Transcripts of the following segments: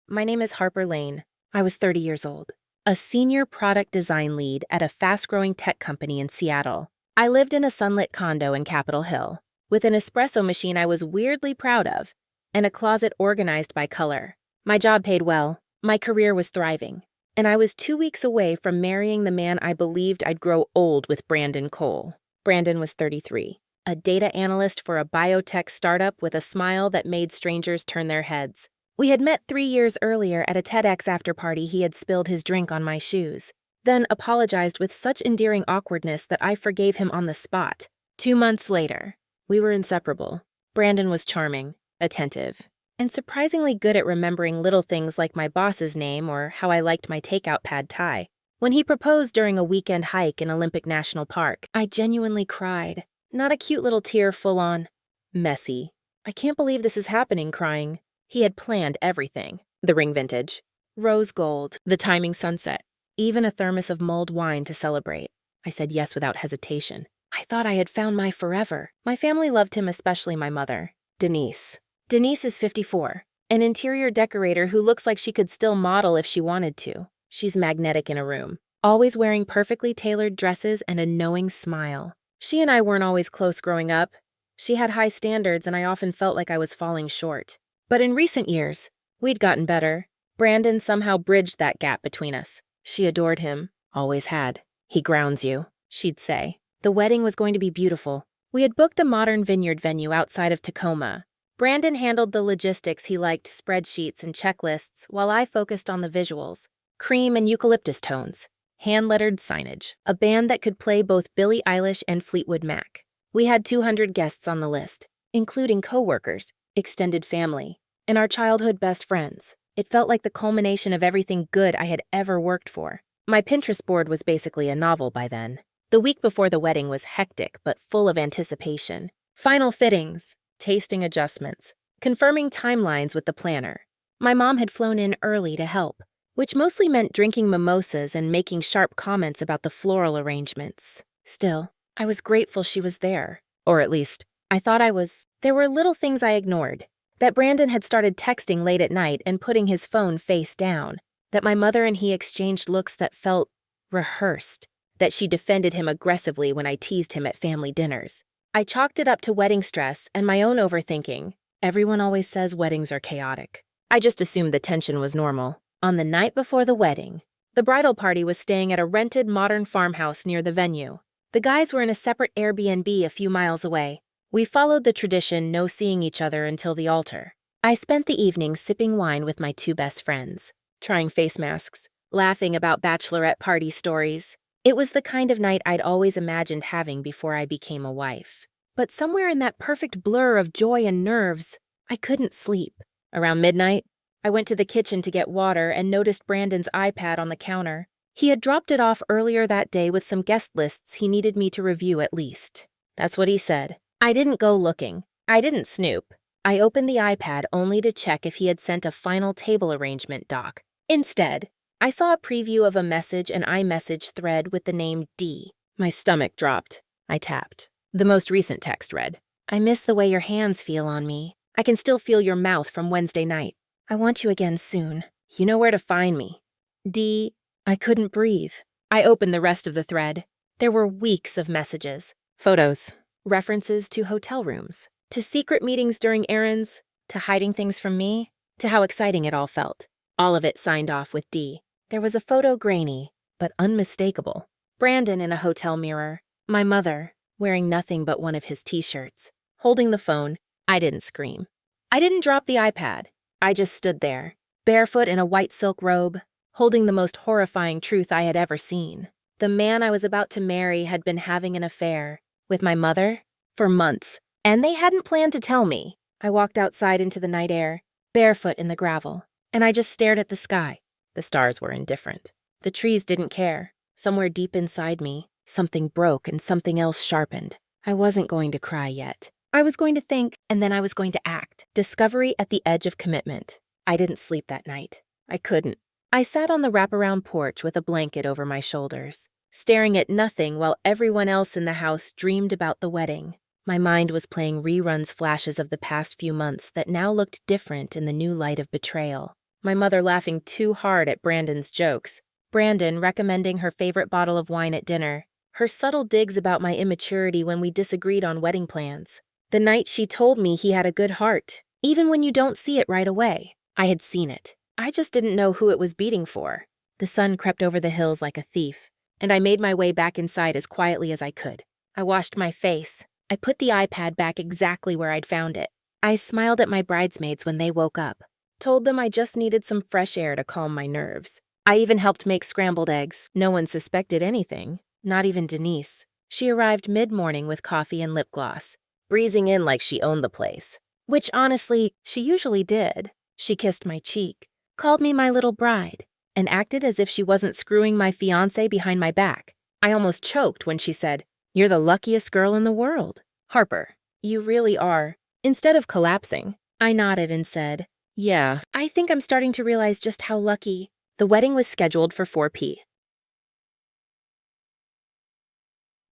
My name is Harper Lane. I was 30 years old, a senior product design lead at a fast-growing tech company in Seattle. I lived in a sunlit condo in Capitol Hill, with an espresso machine I was weirdly proud of, and a closet organized by color. My job paid well, my career was thriving, and I was 2 weeks away from marrying the man I believed I'd grow old with, Brandon Cole. Brandon was 33, a data analyst for a biotech startup with a smile that made strangers turn their heads. We had met 3 years earlier at a TEDx after-party. He had spilled his drink on my shoes, then apologized with such endearing awkwardness that I forgave him on the spot. 2 months later, we were inseparable. Brandon was charming, attentive, and surprisingly good at remembering little things like my boss's name or how I liked my takeout pad thai. When he proposed during a weekend hike in Olympic National Park, I genuinely cried. Not a cute little tear, full-on messy. I can't believe this is happening, crying. He had planned everything. The ring vintage, rose gold, the timing sunset, even a thermos of mulled wine to celebrate. I said yes without hesitation. I thought I had found my forever. My family loved him, especially my mother, Denise. Denise is 54, an interior decorator who looks like she could still model if she wanted to. She's magnetic in a room, always wearing perfectly tailored dresses and a knowing smile. She and I weren't always close growing up. She had high standards, and I often felt like I was falling short. But in recent years, we'd gotten better. Brandon somehow bridged that gap between us. She adored him, always had. He grounds you, she'd say. The wedding was going to be beautiful. We had booked a modern vineyard venue outside of Tacoma. Brandon handled the logistics. He liked spreadsheets and checklists, while I focused on the visuals. Cream and eucalyptus tones, hand-lettered signage, a band that could play both Billie Eilish and Fleetwood Mac. We had 200 guests on the list, including co-workers, extended family, and our childhood best friends. It felt like the culmination of everything good I had ever worked for. My Pinterest board was basically a novel by then. The week before the wedding was hectic but full of anticipation. Final fittings, tasting adjustments, confirming timelines with the planner. My mom had flown in early to help, which mostly meant drinking mimosas and making sharp comments about the floral arrangements. Still, I was grateful she was there. Or at least, I thought I was. There were little things I ignored. That Brandon had started texting late at night and putting his phone face down. That my mother and he exchanged looks that felt rehearsed. That she defended him aggressively when I teased him at family dinners. I chalked it up to wedding stress and my own overthinking. Everyone always says weddings are chaotic. I just assumed the tension was normal. On the night before the wedding, the bridal party was staying at a rented modern farmhouse near the venue. The guys were in a separate Airbnb a few miles away. We followed the tradition, no seeing each other until the altar. I spent the evening sipping wine with my 2 best friends, trying face masks, laughing about bachelorette party stories. It was the kind of night I'd always imagined having before I became a wife. But somewhere in that perfect blur of joy and nerves, I couldn't sleep. Around midnight, I went to the kitchen to get water and noticed Brandon's iPad on the counter. He had dropped it off earlier that day with some guest lists he needed me to review at least. That's what he said. I didn't go looking. I didn't snoop. I opened the iPad only to check if he had sent a final table arrangement doc. Instead, I saw a preview of a message and iMessage thread with the name D. My stomach dropped. I tapped. The most recent text read, "I miss the way your hands feel on me. I can still feel your mouth from Wednesday night. I want you again soon. You know where to find me." D. I couldn't breathe. I opened the rest of the thread. There were weeks of messages. Photos. References to hotel rooms. To secret meetings during errands. To hiding things from me. To how exciting it all felt. All of it signed off with D. There was a photo grainy, but unmistakable. Brandon in a hotel mirror. My mother, wearing nothing but one of his t-shirts. Holding the phone. I didn't scream. I didn't drop the iPad. I just stood there, barefoot in a white silk robe, holding the most horrifying truth I had ever seen. The man I was about to marry had been having an affair with my mother for months, and they hadn't planned to tell me. I walked outside into the night air, barefoot in the gravel, and I just stared at the sky. The stars were indifferent. The trees didn't care. Somewhere deep inside me, something broke and something else sharpened. I wasn't going to cry yet. I was going to think, and then I was going to act. Discovery at the edge of commitment. I didn't sleep that night. I couldn't. I sat on the wraparound porch with a blanket over my shoulders, staring at nothing while everyone else in the house dreamed about the wedding. My mind was playing reruns flashes of the past few months that now looked different in the new light of betrayal. My mother laughing too hard at Brandon's jokes. Brandon recommending her favorite bottle of wine at dinner. Her subtle digs about my immaturity when we disagreed on wedding plans. The night she told me he had a good heart, even when you don't see it right away. I had seen it. I just didn't know who it was beating for. The sun crept over the hills like a thief, and I made my way back inside as quietly as I could. I washed my face. I put the iPad back exactly where I'd found it. I smiled at my bridesmaids when they woke up, told them I just needed some fresh air to calm my nerves. I even helped make scrambled eggs. No one suspected anything, not even Denise. She arrived mid-morning with coffee and lip gloss, breezing in like she owned the place, which honestly, she usually did. She kissed my cheek, called me my little bride, and acted as if she wasn't screwing my fiancé behind my back. I almost choked when she said, "You're the luckiest girl in the world. Harper, you really are." Instead of collapsing, I nodded and said, "Yeah, I think I'm starting to realize just how lucky." The wedding was scheduled for 4 p.m.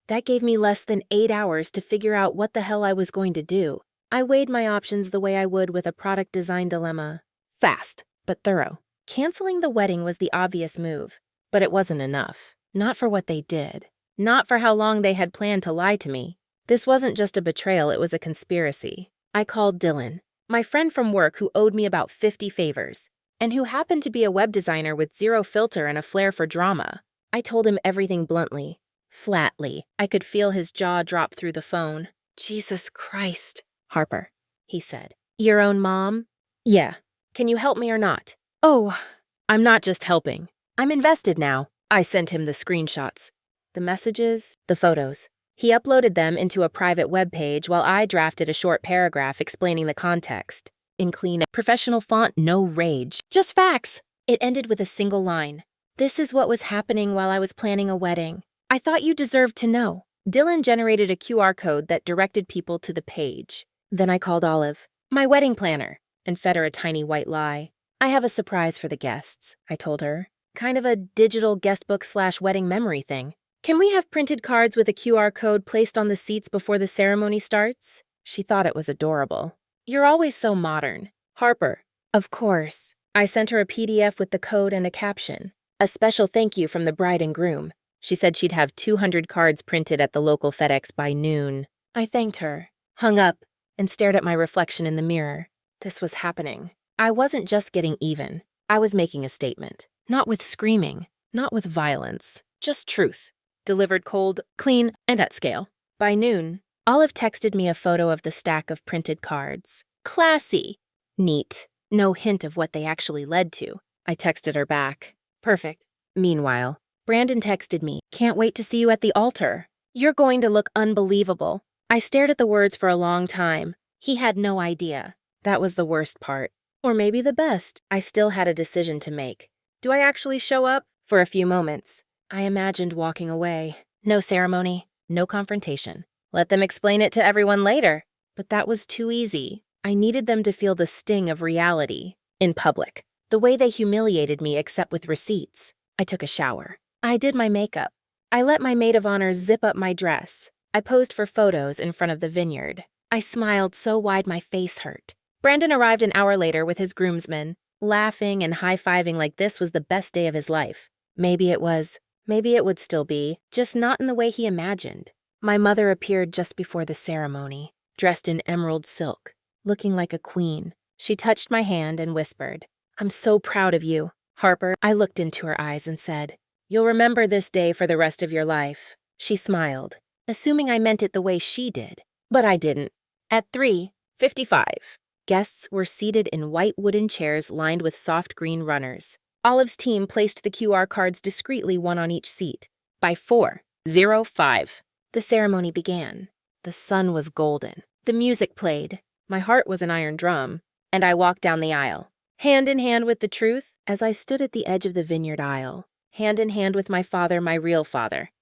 That gave me less than 8 hours to figure out what the hell I was going to do. I weighed my options the way I would with a product design dilemma. Fast, but thorough. Canceling the wedding was the obvious move, but it wasn't enough. Not for what they did. Not for how long they had planned to lie to me. This wasn't just a betrayal, it was a conspiracy. I called Dylan, my friend from work who owed me about 50 favors, and who happened to be a web designer with zero filter and a flair for drama. I told him everything bluntly, flatly. I could feel his jaw drop through the phone. "Jesus Christ." "Harper," he said. "Your own mom?" "Yeah. Can you help me or not?" "Oh, I'm not just helping. I'm invested now." I sent him the screenshots, the messages, the photos. He uploaded them into a private web page while I drafted a short paragraph explaining the context. In clean, professional font, no rage. Just facts. It ended with a single line. "This is what was happening while I was planning a wedding. I thought you deserved to know." Dylan generated a QR code that directed people to the page. Then I called Olive, my wedding planner, and fed her a tiny white lie. "I have a surprise for the guests," I told her. Kind of a digital guestbook/wedding memory thing. "Can we have printed cards with a QR code placed on the seats before the ceremony starts?" She thought it was adorable. "You're always so modern." "Harper." "Of course." I sent her a PDF with the code and a caption. "A special thank you from the bride and groom." She said she'd have 200 cards printed at the local FedEx by noon. I thanked her, hung up, and stared at my reflection in the mirror. This was happening. I wasn't just getting even. I was making a statement. Not with screaming, not with violence, just truth. Delivered cold, clean, and at scale. By noon, Olive texted me a photo of the stack of printed cards. Classy. Neat. No hint of what they actually led to. I texted her back. Perfect. Meanwhile, Brandon texted me, "Can't wait to see you at the altar. You're going to look unbelievable." I stared at the words for a long time. He had no idea. That was the worst part. Or maybe the best. I still had a decision to make. Do I actually show up? For a few moments, I imagined walking away. No ceremony, no confrontation. Let them explain it to everyone later. But that was too easy. I needed them to feel the sting of reality. In public. The way they humiliated me except with receipts. I took a shower. I did my makeup. I let my maid of honor zip up my dress. I posed for photos in front of the vineyard. I smiled so wide my face hurt. Brandon arrived an hour later with his groomsmen, laughing and high-fiving like this was the best day of his life. Maybe it was. Maybe it would still be, just not in the way he imagined. My mother appeared just before the ceremony, dressed in emerald silk, looking like a queen. She touched my hand and whispered, "I'm so proud of you, Harper." I looked into her eyes and said, "You'll remember this day for the rest of your life." She smiled, assuming I meant it the way she did. But I didn't. At 3:55, guests were seated in white wooden chairs lined with soft green runners. Olive's team placed the QR cards discreetly, one on each seat. By 4:05, the ceremony began. The sun was golden. The music played. My heart was an iron drum. And I walked down the aisle, hand in hand with the truth, as I stood at the edge of the vineyard aisle, hand in hand with my father, my real father.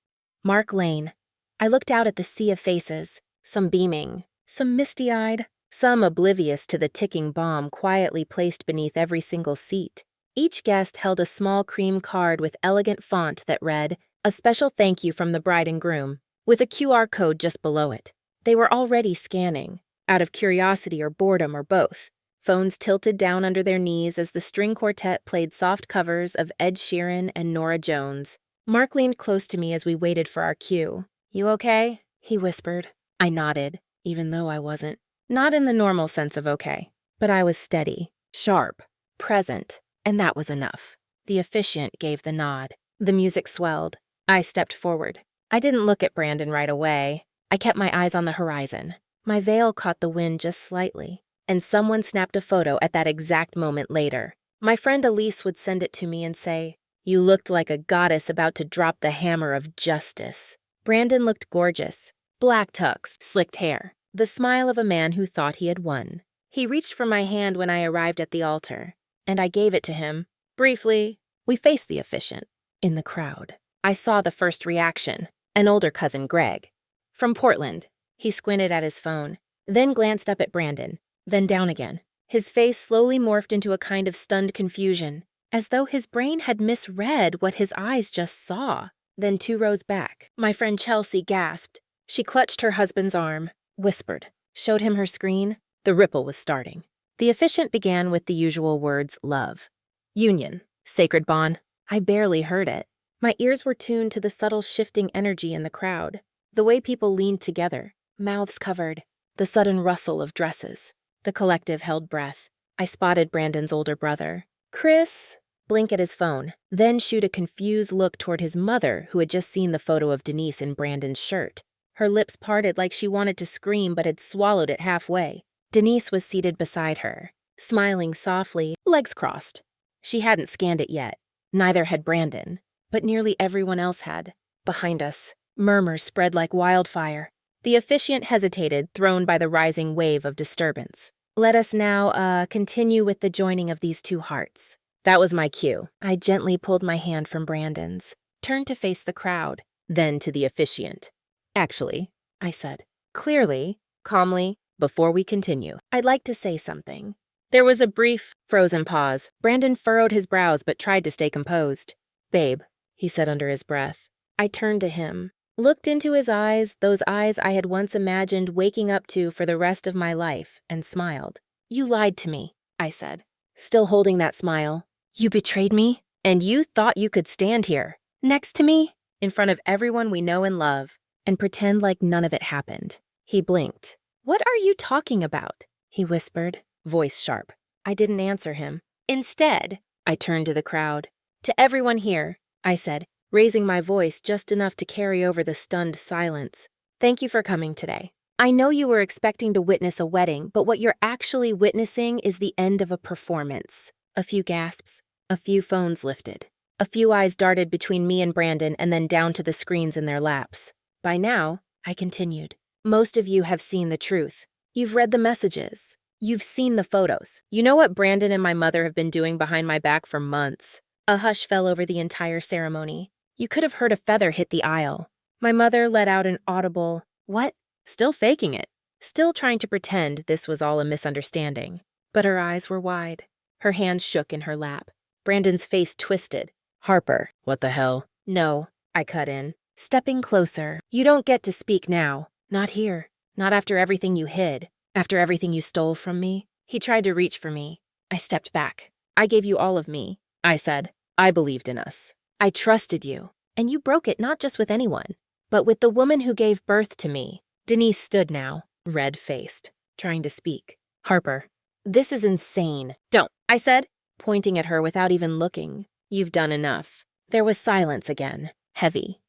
Mark Lane. I looked out at the sea of faces, some beaming, some misty-eyed, some oblivious to the ticking bomb quietly placed beneath every single seat. Each guest held a small cream card with elegant font that read, "A special thank you from the bride and groom," with a QR code just below it. They were already scanning, out of curiosity or boredom or both. phones tilted down under their knees as the string quartet played soft covers of Ed Sheeran and Norah Jones. Mark leaned close to me as we waited for our cue. "You okay?" he whispered. I nodded, even though I wasn't. Not in the normal sense of okay, but I was steady, sharp, present, and that was enough. The officiant gave the nod. The music swelled. I stepped forward. I didn't look at Brandon right away. I kept my eyes on the horizon. My veil caught the wind just slightly, and someone snapped a photo at that exact moment later. My friend Elise would send it to me and say, "You looked like a goddess about to drop the hammer of justice." Brandon looked gorgeous. Black tux, slicked hair, the smile of a man who thought he had won. He reached for my hand when I arrived at the altar, and I gave it to him. Briefly, we faced the officiant. In the crowd, I saw the first reaction, an older cousin, Greg. From Portland. He squinted at his phone, then glanced up at Brandon, then down again. His face slowly morphed into a kind of stunned confusion, as though his brain had misread what his eyes just saw. Then 2 rows back, my friend Chelsea gasped. She clutched her husband's arm, whispered, showed him her screen. The ripple was starting. The officiant began with the usual words, love, union, sacred bond. I barely heard it. My ears were tuned to the subtle shifting energy in the crowd, the way people leaned together, mouths covered, the sudden rustle of dresses. The collective held breath. I spotted Brandon's older brother. "Chris," blink at his phone, then shoot a confused look toward his mother, who had just seen the photo of Denise in Brandon's shirt. Her lips parted like she wanted to scream but had swallowed it halfway. Denise was seated beside her, smiling softly, legs crossed. She hadn't scanned it yet. Neither had Brandon, but nearly everyone else had. Behind us, murmurs spread like wildfire. The officiant hesitated, thrown by the rising wave of disturbance. "Let us now, continue with the joining of these 2 hearts." That was my cue. I gently pulled my hand from Brandon's, turned to face the crowd, then to the officiant. "Actually," I said, clearly, calmly, before we continue, "I'd like to say something." There was a brief, frozen pause. Brandon furrowed his brows but tried to stay composed. "Babe," he said under his breath. I turned to him, looked into his eyes, those eyes I had once imagined waking up to for the rest of my life, and smiled. "You lied to me," I said, still holding that smile. "You betrayed me, and you thought you could stand here, next to me, in front of everyone we know and love, and pretend like none of it happened." He blinked. "What are you talking about?" he whispered, voice sharp. I didn't answer him. Instead, I turned to the crowd. "To everyone here," I said, raising my voice just enough to carry over the stunned silence. "Thank you for coming today. I know you were expecting to witness a wedding, but what you're actually witnessing is the end of a performance." A few gasps, a few phones lifted. A few eyes darted between me and Brandon and then down to the screens in their laps. "By now," I continued, "most of you have seen the truth. You've read the messages. You've seen the photos. You know what Brandon and my mother have been doing behind my back for months." A hush fell over the entire ceremony. You could have heard a feather hit the aisle. My mother let out an audible, "What?" Still faking it. Still trying to pretend this was all a misunderstanding. But her eyes were wide. Her hands shook in her lap. Brandon's face twisted. "Harper, what the hell?" "No," I cut in, stepping closer. "You don't get to speak now. Not here. Not after everything you hid. After everything you stole from me." He tried to reach for me. I stepped back. "I gave you all of me," I said. "I believed in us. I trusted you. And you broke it not just with anyone, but with the woman who gave birth to me." Denise stood now, red-faced, trying to speak. "Harper, this is insane." "Don't," I said, pointing at her without even looking. "You've done enough." There was silence again, heavy.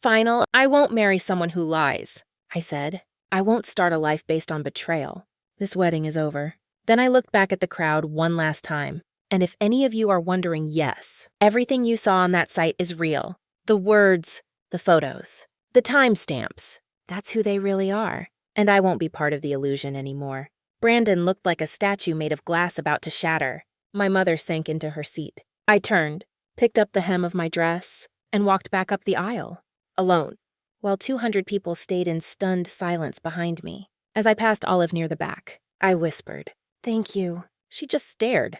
"Final, I won't marry someone who lies," I said. "I won't start a life based on betrayal. This wedding is over." Then I looked back at the crowd one last time. And if any of you are wondering, yes, everything you saw on that site is real. The words, the photos, the timestamps. That's who they really are. And I won't be part of the illusion anymore. Brandon looked like a statue made of glass about to shatter. My mother sank into her seat. I turned, picked up the hem of my dress, and walked back up the aisle, alone, while 200 people stayed in stunned silence behind me. As I passed Olive near the back, I whispered, "Thank you." She just stared.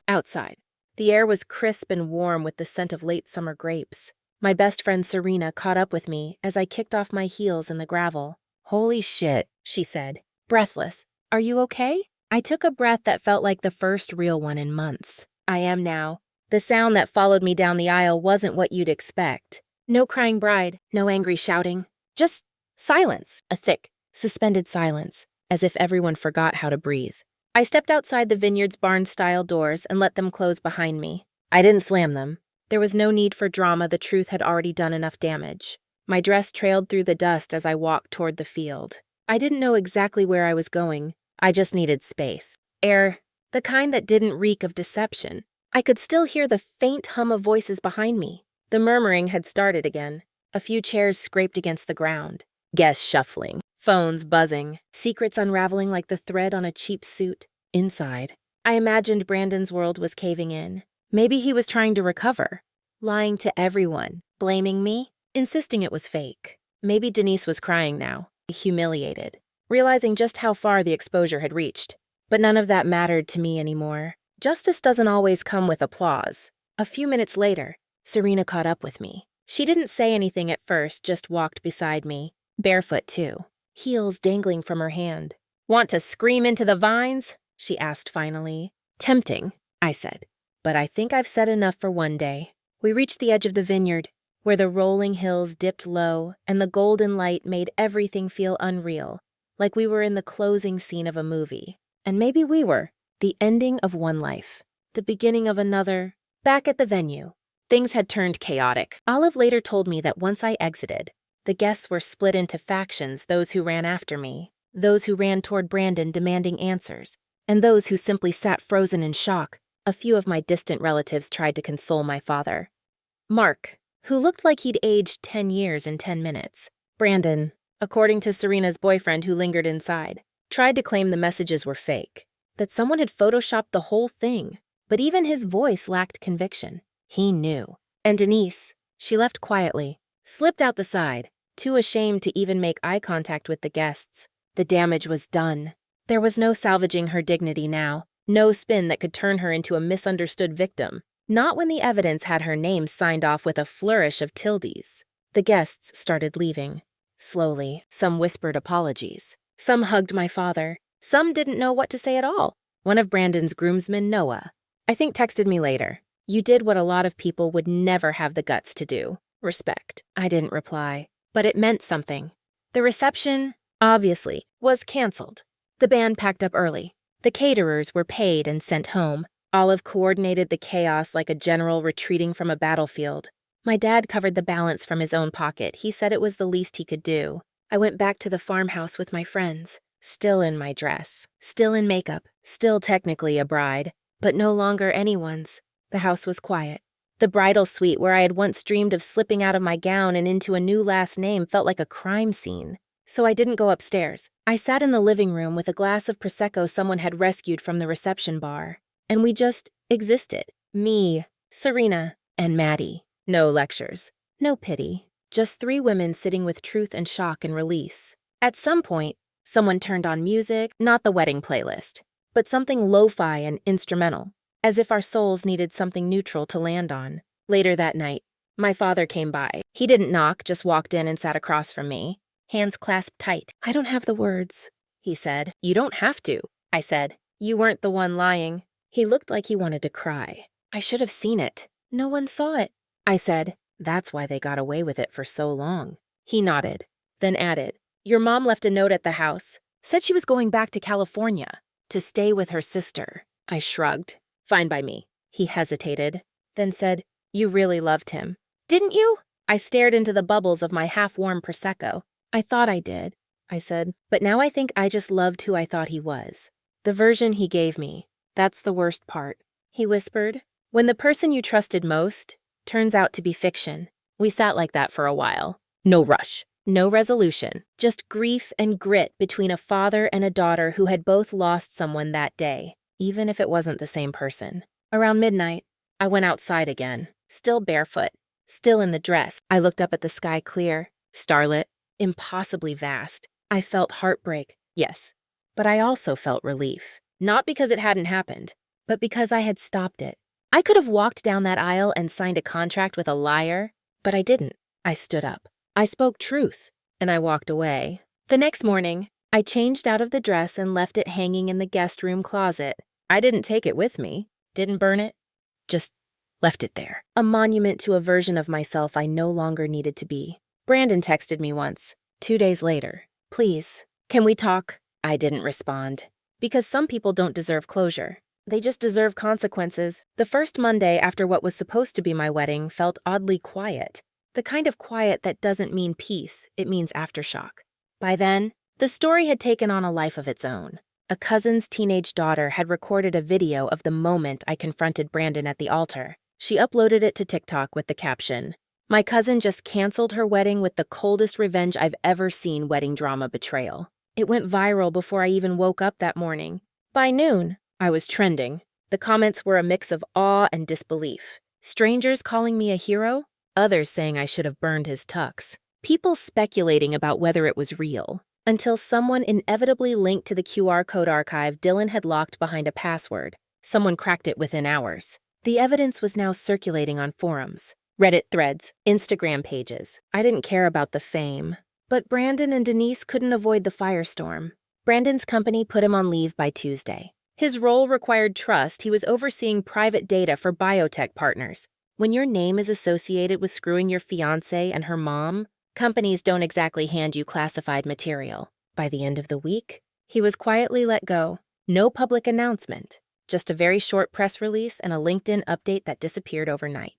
Outside. The air was crisp and warm with the scent of late summer grapes. My best friend Serena caught up with me as I kicked off my heels in the gravel. "Holy shit," she said, breathless. "Are you okay?" I took a breath that felt like the first real one in months. I am now. The sound that followed me down the aisle wasn't what you'd expect. No crying bride, no angry shouting. Just silence, a thick, suspended silence, as if everyone forgot how to breathe. I stepped outside the vineyard's barn-style doors and let them close behind me. I didn't slam them. There was no need for drama, the truth had already done enough damage. My dress trailed through the dust as I walked toward the field. I didn't know exactly where I was going. I just needed space. Air, the kind that didn't reek of deception. I could still hear the faint hum of voices behind me. The murmuring had started again. A few chairs scraped against the ground. Guests shuffling. Phones buzzing. Secrets unraveling like the thread on a cheap suit. Inside, I imagined Brandon's world was caving in. Maybe he was trying to recover. Lying to everyone. Blaming me. Insisting it was fake. Maybe Denise was crying now. Humiliated. Realizing just how far the exposure had reached. But none of that mattered to me anymore. Justice doesn't always come with applause. A few minutes later, Serena caught up with me. She didn't say anything at first, just walked beside me. Barefoot, too. Heels dangling from her hand. "Want to scream into the vines?" she asked finally. "Tempting," I said. "But I think I've said enough for one day." We reached the edge of the vineyard, where the rolling hills dipped low and the golden light made everything feel unreal, like we were in the closing scene of a movie. And maybe we were. The ending of one life. The beginning of another. Back at the venue, things had turned chaotic. Olive later told me that once I exited, the guests were split into factions, those who ran after me, those who ran toward Brandon demanding answers, and those who simply sat frozen in shock. A few of my distant relatives tried to console my father. Mark, who looked like he'd aged 10 years in 10 minutes. Brandon, according to Serena's boyfriend who lingered inside, tried to claim the messages were fake, that someone had photoshopped the whole thing, but even his voice lacked conviction. He knew. And Denise, she left quietly, slipped out the side, too ashamed to even make eye contact with the guests. The damage was done. There was no salvaging her dignity now, no spin that could turn her into a misunderstood victim. Not when the evidence had her name signed off with a flourish of tildes. The guests started leaving. Slowly, some whispered apologies. Some hugged my father. Some didn't know what to say at all. One of Brandon's groomsmen, Noah, I think texted me later. "You did what a lot of people would never have the guts to do. Respect." I didn't reply, but it meant something. The reception, obviously, was canceled. The band packed up early. The caterers were paid and sent home. Olive coordinated the chaos like a general retreating from a battlefield. My dad covered the balance from his own pocket. He said it was the least he could do. I went back to the farmhouse with my friends, still in my dress, still in makeup, still technically a bride, but no longer anyone's. The house was quiet. The bridal suite where I had once dreamed of slipping out of my gown and into a new last name felt like a crime scene. So I didn't go upstairs. I sat in the living room with a glass of Prosecco someone had rescued from the reception bar. And we just existed. Me, Serena, and Maddie. No lectures. No pity. Just 3 women sitting with truth and shock and release. At some point, someone turned on music, not the wedding playlist, but something lo-fi and instrumental, as if our souls needed something neutral to land on. Later that night, my father came by. He didn't knock, just walked in and sat across from me, hands clasped tight. "I don't have the words," he said. "You don't have to," I said. "You weren't the one lying." He looked like he wanted to cry. "I should have seen it. No one saw it," I said. "That's why they got away with it for so long." He nodded, then added, "Your mom left a note at the house. Said she was going back to California to stay with her sister." I shrugged. "Fine by me." He hesitated, then said, "You really loved him, didn't you?" I stared into the bubbles of my half-warm Prosecco. "I thought I did," I said, "but now I think I just loved who I thought he was. The version he gave me. That's the worst part." He whispered, "When the person you trusted most turns out to be fiction." We sat like that for a while. No rush, no resolution, just grief and grit between a father and a daughter who had both lost someone that day, even if it wasn't the same person. Around midnight, I went outside again, still barefoot, still in the dress. I looked up at the sky clear, starlit, impossibly vast. I felt heartbreak, yes, but I also felt relief. Not because it hadn't happened, but because I had stopped it. I could have walked down that aisle and signed a contract with a liar, but I didn't. I stood up. I spoke truth, and I walked away. The next morning, I changed out of the dress and left it hanging in the guest room closet. I didn't take it with me, didn't burn it, just left it there. A monument to a version of myself I no longer needed to be. Brandon texted me once, 2 days later. Please, can we talk? I didn't respond. Because some people don't deserve closure. They just deserve consequences. The first Monday after what was supposed to be my wedding felt oddly quiet. The kind of quiet that doesn't mean peace, it means aftershock. By then, the story had taken on a life of its own. A cousin's teenage daughter had recorded a video of the moment I confronted Brandon at the altar. She uploaded it to TikTok with the caption, "My cousin just canceled her wedding with the coldest revenge I've ever seen wedding drama betrayal." It went viral before I even woke up that morning. By noon, I was trending. The comments were a mix of awe and disbelief. Strangers calling me a hero, others saying I should have burned his tux. People speculating about whether it was real, until someone inevitably linked to the QR code archive Dylan had locked behind a password. Someone cracked it within hours. The evidence was now circulating on forums, Reddit threads, Instagram pages. I didn't care about the fame. But Brandon and Denise couldn't avoid the firestorm. Brandon's company put him on leave by Tuesday. His role required trust. He was overseeing private data for biotech partners. When your name is associated with screwing your fiancé and her mom, companies don't exactly hand you classified material. By the end of the week, he was quietly let go. No public announcement, just a very short press release and a LinkedIn update that disappeared overnight.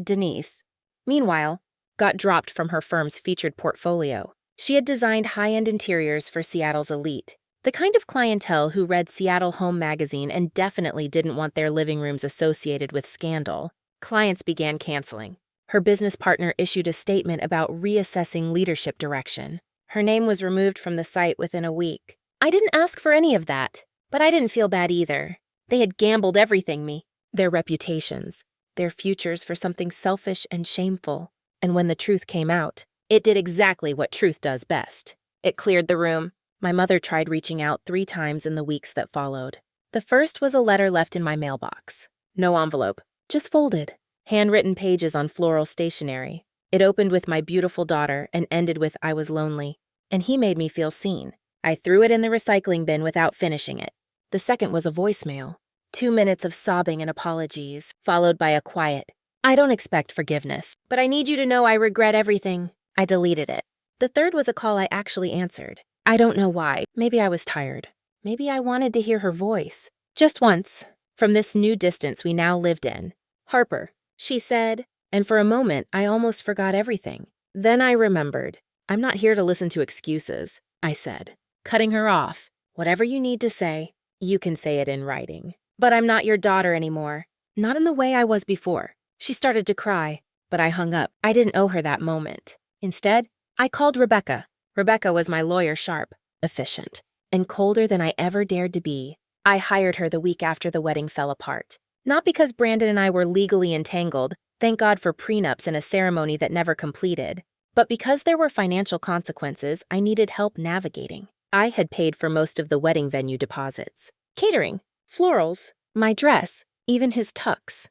Denise, meanwhile, got dropped from her firm's featured portfolio. She had designed high-end interiors for Seattle's elite, the kind of clientele who read Seattle Home magazine and definitely didn't want their living rooms associated with scandal. Clients began canceling. Her business partner issued a statement about reassessing leadership direction. Her name was removed from the site within a week. I didn't ask for any of that, but I didn't feel bad either. They had gambled everything their reputations, their futures for something selfish and shameful. And when the truth came out, it did exactly what truth does best. It cleared the room. My mother tried reaching out 3 times in the weeks that followed. The first was a letter left in my mailbox. No envelope, just folded. Handwritten pages on floral stationery. It opened with my beautiful daughter and ended with "I was lonely." And he made me feel seen. I threw it in the recycling bin without finishing it. The second was a voicemail. 2 minutes of sobbing and apologies, followed by a quiet, "I don't expect forgiveness, but I need you to know I regret everything." I deleted it. The third was a call I actually answered. I don't know why. Maybe I was tired. Maybe I wanted to hear her voice. Just once, from this new distance we now lived in. "Harper," she said, and for a moment I almost forgot everything. Then I remembered. "I'm not here to listen to excuses," I said, cutting her off. "Whatever you need to say, you can say it in writing. But I'm not your daughter anymore. Not in the way I was before." She started to cry, but I hung up. I didn't owe her that moment. Instead, I called Rebecca. Rebecca was my lawyer sharp, efficient, and colder than I ever dared to be. I hired her the week after the wedding fell apart. Not because Brandon and I were legally entangled, thank God for prenups and a ceremony that never completed, but because there were financial consequences I needed help navigating. I had paid for most of the wedding venue deposits. Catering, florals, my dress, even his tux.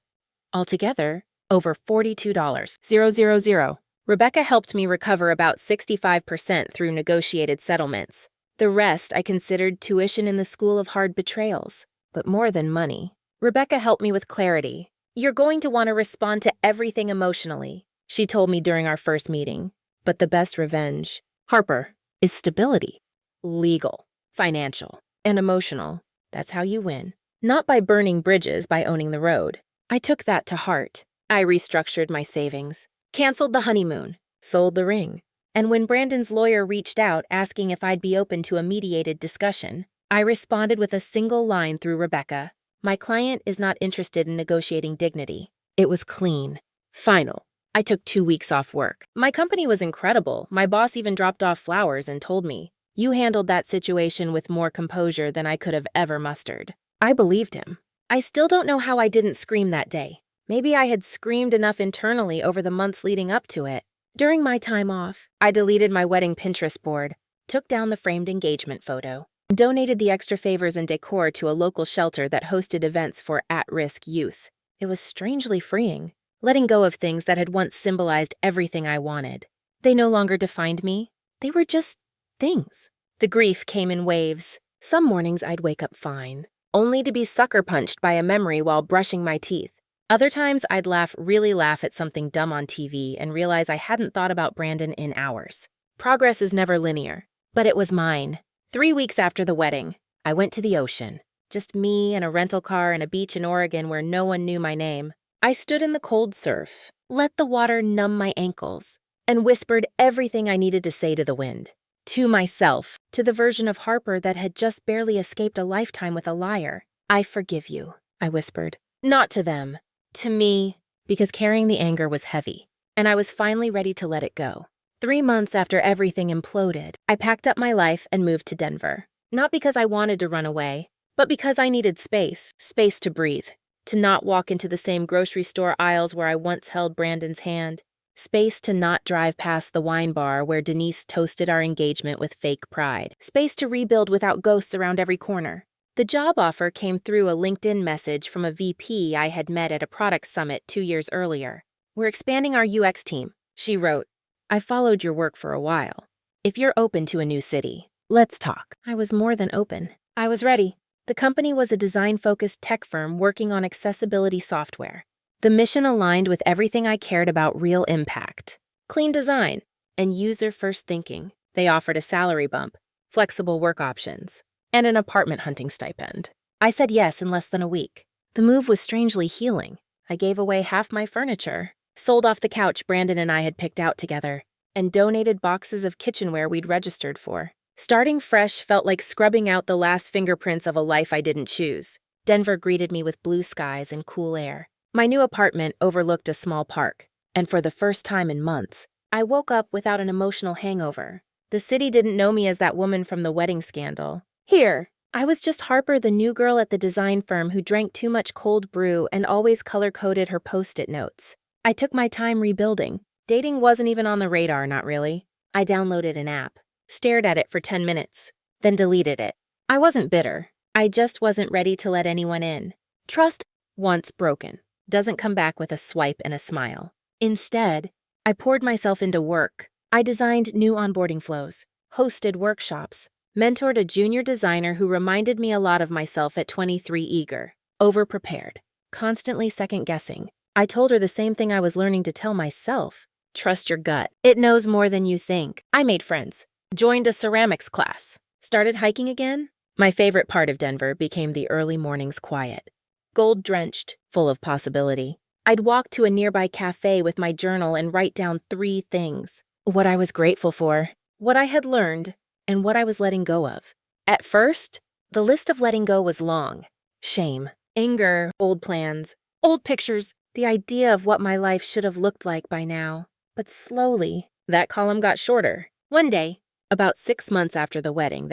Altogether, over $42,000. Rebecca helped me recover about 65% through negotiated settlements. The rest I considered tuition in the school of hard betrayals. But more than money, Rebecca helped me with clarity. "You're going to want to respond to everything emotionally," she told me during our first meeting. But the best revenge, Harper, is stability. Legal, financial, and emotional. That's how you win. Not by burning bridges, by owning the road. I took that to heart. I restructured my savings, canceled the honeymoon, sold the ring. And when Brandon's lawyer reached out asking if I'd be open to a mediated discussion, I responded with a single line through Rebecca. "My client is not interested in negotiating dignity." It was clean. Final. I took 2 weeks off work. My company was incredible. My boss even dropped off flowers and told me, "You handled that situation with more composure than I could have ever mustered." I believed him. I still don't know how I didn't scream that day. Maybe I had screamed enough internally over the months leading up to it. During my time off, I deleted my wedding Pinterest board, took down the framed engagement photo, and donated the extra favors and decor to a local shelter that hosted events for at-risk youth. It was strangely freeing, letting go of things that had once symbolized everything I wanted. They no longer defined me. They were just things. The grief came in waves. Some mornings I'd wake up fine, only to be sucker punched by a memory while brushing my teeth. Other times I'd really laugh at something dumb on TV and realize I hadn't thought about Brandon in hours. Progress is never linear, but it was mine. 3 weeks after the wedding, I went to the ocean. Just me and a rental car and a beach in Oregon where no one knew my name. I stood in the cold surf, let the water numb my ankles, and whispered everything I needed to say to the wind. To myself, to the version of Harper that had just barely escaped a lifetime with a liar. I forgive you, I whispered. Not to them, to me, because carrying the anger was heavy, and I was finally ready to let it go. 3 months after everything imploded, I packed up my life and moved to Denver. Not because I wanted to run away, but because I needed space to breathe, to not walk into the same grocery store aisles where I once held Brandon's hand. Space to not drive past the wine bar where Denise toasted our engagement with fake pride. Space to rebuild without ghosts around every corner. The job offer came through a LinkedIn message from a VP I had met at a product summit 2 years earlier. We're expanding our UX team, she wrote. I followed your work for a while. If you're open to a new city, let's talk. I was more than open. I was ready. The company was a design-focused tech firm working on accessibility software. The mission aligned with everything I cared about: real impact, clean design, and user-first thinking. They offered a salary bump, flexible work options, and an apartment hunting stipend. I said yes in less than a week. The move was strangely healing. I gave away half my furniture, sold off the couch Brandon and I had picked out together, and donated boxes of kitchenware we'd registered for. Starting fresh felt like scrubbing out the last fingerprints of a life I didn't choose. Denver greeted me with blue skies and cool air. My new apartment overlooked a small park, and for the first time in months, I woke up without an emotional hangover. The city didn't know me as that woman from the wedding scandal. Here, I was just Harper, the new girl at the design firm who drank too much cold brew and always color-coded her Post-it notes. I took my time rebuilding. Dating wasn't even on the radar, not really. I downloaded an app, stared at it for 10 minutes, then deleted it. I wasn't bitter. I just wasn't ready to let anyone in. Trust, once broken, doesn't come back with a swipe and a smile. Instead, I poured myself into work. I designed new onboarding flows, hosted workshops, mentored a junior designer who reminded me a lot of myself at 23, eager, overprepared, constantly second-guessing. I told her the same thing I was learning to tell myself. Trust your gut. It knows more than you think. I made friends, joined a ceramics class, started hiking again. My favorite part of Denver became the early mornings quiet. Gold-drenched, full of possibility. I'd walk to a nearby cafe with my journal and write down 3 things. What I was grateful for, what I had learned, and what I was letting go of. At first, the list of letting go was long. Shame, anger, old plans, old pictures, the idea of what my life should have looked like by now. But slowly, that column got shorter. One day, about 6 months after the wedding,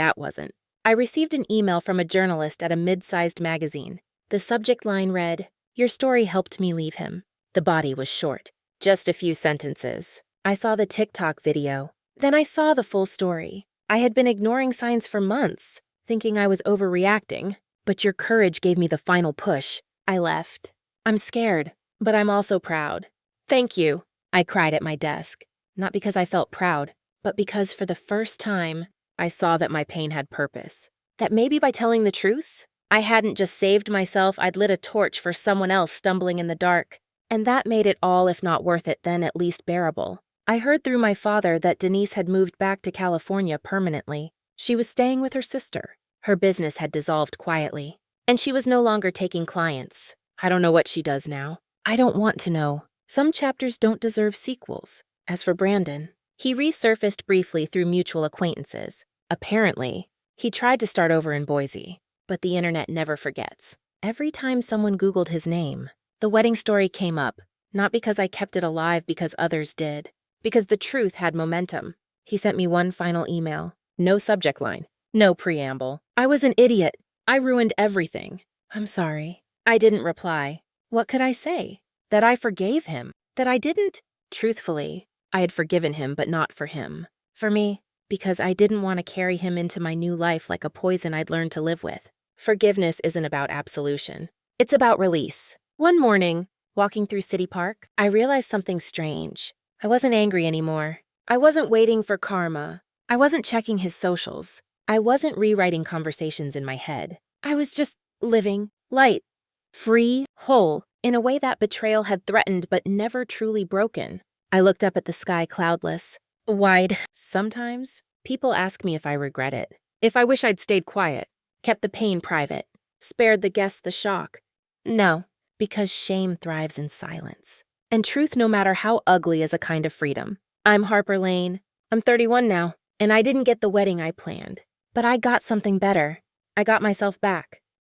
I received an email from a journalist at a mid-sized magazine. The subject line read, "Your story helped me leave him." The body was short, just a few sentences. I saw the TikTok video. Then I saw the full story. I had been ignoring signs for months, thinking I was overreacting, but your courage gave me the final push. I left. I'm scared, but I'm also proud. Thank you, I cried at my desk. Not because I felt proud, but because for the first time, I saw that my pain had purpose. That maybe by telling the truth, I hadn't just saved myself, I'd lit a torch for someone else stumbling in the dark. And that made it all, if not worth it, then at least bearable. I heard through my father that Denise had moved back to California permanently. She was staying with her sister. Her business had dissolved quietly, and she was no longer taking clients. I don't know what she does now. I don't want to know. Some chapters don't deserve sequels. As for Brandon, he resurfaced briefly through mutual acquaintances. Apparently, he tried to start over in Boise, but the internet never forgets. Every time someone Googled his name, the wedding story came up, not because I kept it alive because others did, because the truth had momentum. He sent me one final email. No subject line, no preamble. I was an idiot. I ruined everything. I'm sorry. I didn't reply. What could I say? That I forgave him? That I didn't? Truthfully, I had forgiven him, but not for him. For me, because I didn't want to carry him into my new life like a poison I'd learned to live with. Forgiveness isn't about absolution. It's about release. One morning, walking through City Park, I realized something strange. I wasn't angry anymore. I wasn't waiting for karma. I wasn't checking his socials. I wasn't rewriting conversations in my head. I was just living, light, free, whole, in a way that betrayal had threatened but never truly broken. I looked up at the sky cloudless, wide. Sometimes, people ask me if I regret it, if I wish I'd stayed quiet, kept the pain private, spared the guests the shock. No, because shame thrives in silence. And truth, no matter how ugly, is a kind of freedom. I'm Harper Lane. I'm 31 now, and I didn't get the wedding I planned. But I got something better. I got myself back.